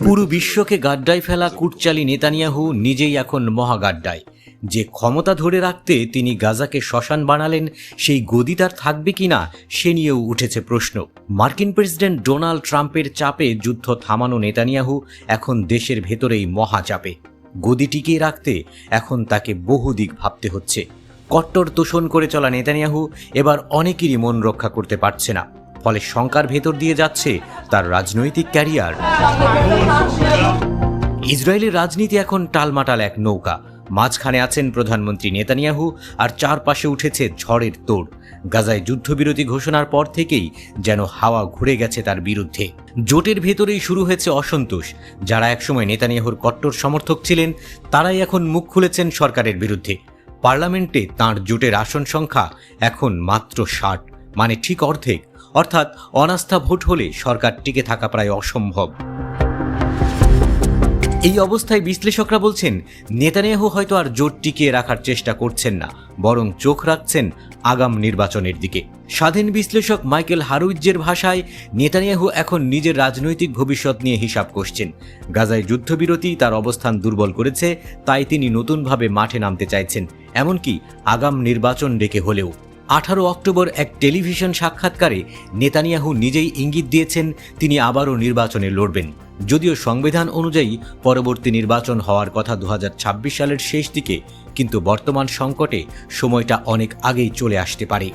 পুরো বিশ্বকে গাড্ডায় ফেলা কুটচালি নেতানিয়াহু নিজেই এখন মহাগাড্ডায়। যে ক্ষমতা ধরে রাখতে তিনি গাজাকে শ্মশান বানালেন, সেই গদি তার থাকবে কিনা সে নিয়েও উঠেছে প্রশ্ন। মার্কিন প্রেসিডেন্ট ডোনাল্ড ট্রাম্পের চাপে যুদ্ধ থামানো নেতানিয়াহু এখন দেশের ভেতরেই মহাচাপে। গদি টিকিয়ে রাখতে এখন তাকে বহুদিক ভাবতে হচ্ছে। কট্টর তোষণ করে চলা নেতানিয়াহু এবার অনেকেরই মন রক্ষা করতে পারছে না, ফলে শঙ্কার ভেতর দিয়ে যাচ্ছে তার রাজনৈতিক ক্যারিয়ার। ইসরায়েলের রাজনীতি এখন টালমাটাল এক নৌকা। মাঝখানে আছেন প্রধানমন্ত্রী নেতানিয়াহু, আর চারপাশে উঠেছে ঝড়ের তোড়। গাজায় যুদ্ধবিরতি ঘোষণার পর থেকেই যেন হাওয়া ঘুরে গেছে তার বিরুদ্ধে। জোটের ভেতরেই শুরু হয়েছে অসন্তোষ। যারা একসময় নেতানিয়াহুর কট্টর সমর্থক ছিলেন, তারাই এখন মুখ খুলেছেন সরকারের বিরুদ্ধে। পার্লামেন্টে তাঁর জোটের আসন সংখ্যা এখন মাত্র 60, মানে ঠিক অর্ধেক। অর্থাৎ অনাস্থা ভোট হলে সরকার টিকে থাকা প্রায় অসম্ভব। এই অবস্থায় বিশ্লেষকরা বলছেন, নেতানিয়াহু হয়তো আর জোট টিকিয়ে রাখার চেষ্টা করছেন না, বরং চোখ রাখছেন আগাম নির্বাচনের দিকে। স্বাধীন বিশ্লেষক মাইকেল হারুইজ্জের ভাষায়, নেতানিয়াহু এখন নিজের রাজনৈতিক ভবিষ্যৎ নিয়ে হিসাব কষছেন। গাজায় যুদ্ধবিরতি তার অবস্থান দুর্বল করেছে, তাই তিনি নতুনভাবে মাঠে নামতে চাইছেন, এমনকি আগাম নির্বাচন ডেকে হলেও। 18 অক্টোবর এক টেলিভিশন সাক্ষাৎকারে নেতানিয়াহু নিজেই ইঙ্গিত দিয়েছেন তিনি আবারও নির্বাচনে লড়বেন। যদিও সংবিধান অনুযায়ী পরবর্তী নির্বাচন হওয়ার কথা 2026 সালের শেষ দিকে, কিন্তু বর্তমান সংকটে সময়টা অনেক আগেই চলে আসতে পারে।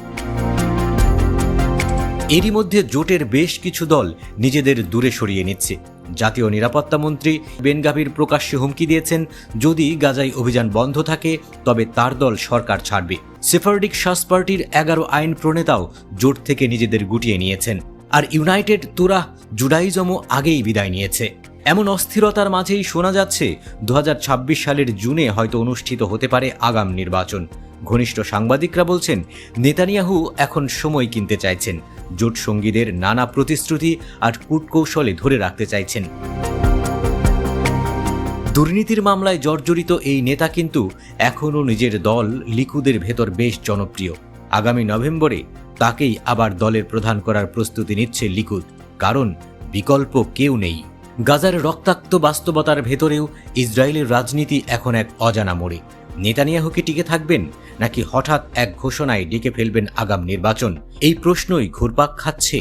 এরই মধ্যে জোটের বেশ কিছু দল নিজেদের দূরে সরিয়ে নিচ্ছে। জাতীয় নিরাপত্তা মন্ত্রী বেন গাভির প্রকাশ্যে হুমকি দিয়েছেন, যদি গাজায় অভিযান বন্ধ থাকে তবে তার দল সরকার ছাড়বে। সেফারডিক শাস পার্টির 11 আইন প্রণেতাও জোট থেকে নিজেদের গুটিয়ে নিয়েছেন, আর ইউনাইটেড তুরাহ জুডাইজমও আগেই বিদায় নিয়েছে। এমন অস্থিরতার মাঝেই শোনা যাচ্ছে 2026 সালের জুনে হয়তো অনুষ্ঠিত হতে পারে আগাম নির্বাচন। ঘনিষ্ঠ সাংবাদিকরা বলছেন, নেতানিয়াহু এখন সময় কিনতে চাইছেন, জোট সঙ্গীদের নানা প্রতিশ্রুতি আর কূটকৌশলে ধরে রাখতে চাইছেন। দুর্নীতির মামলায় জর্জরিত এই নেতা কিন্তু এখনও নিজের দল লিকুদের ভেতর বেশ জনপ্রিয়। আগামী নভেম্বরে তাকেই আবার দলের প্রধান করার প্রস্তুতি নিচ্ছে লিকুদ, কারণ বিকল্প কেউ নেই। গাজার রক্তাক্ত বাস্তবতার ভেতরেও ইসরায়েলের রাজনীতি এখন এক অজানা মোড়ে। নেতানিয়াহু কি টিকে থাকবেন, নাকি হঠাৎ এক ঘোষণায় ডেকে ফেলবেন আগাম নির্বাচন? এই প্রশ্নই ঘুরপাক খাচ্ছে।